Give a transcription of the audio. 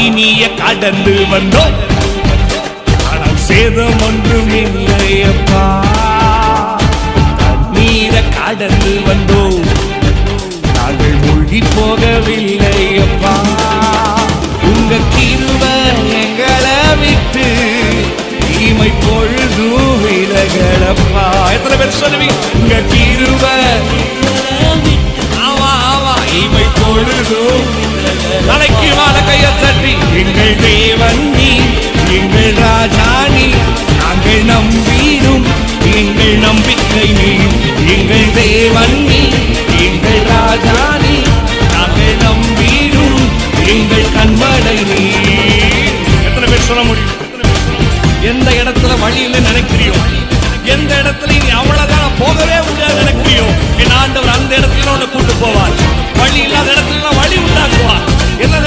அக்கினிய கடந்து வந்தோம், ஆனால் சேதம் ஒன்றும் இல்லையப்பா. தண்ணீரை கடந்து வந்தோம், நாங்கள் மூழ்கி போகவில்லையப்பா. உங்க கிருபை எங்களை விட்டு தீமை பொழுதும் விலகலப்பா. எத்தனை பேர் சொல்லுவீங்க? உங்க கிருபை இமை பொழுதும் தலைக்கு வாழ கையை தட்டி, எங்கள் தேவன் நீ, எங்கள் ராஜா நீ, நாங்கள் நம்பிடும் எங்கள் நம்பிக்கை நீ. எங்கள் தேவன் நீ, எங்கள் ராஜா நீ, நாங்கள் நம்பிடும் எங்கள் கண்மலை நீ. எத்தனை பேர் சொல்ல முடியும்? எந்த இடத்துல வழியில் நினைக்கிறியோ, எந்த இடத்துல நீ அவ்வளவுதான் போகவே முடியாது நினைக்கிறியோ, என் ஆண்டவர் அந்த இடத்துல உன்னை கூட்டு போவார். வழி இல்லாத இடத்துல வழி உண்டாக்குவார். எல்லா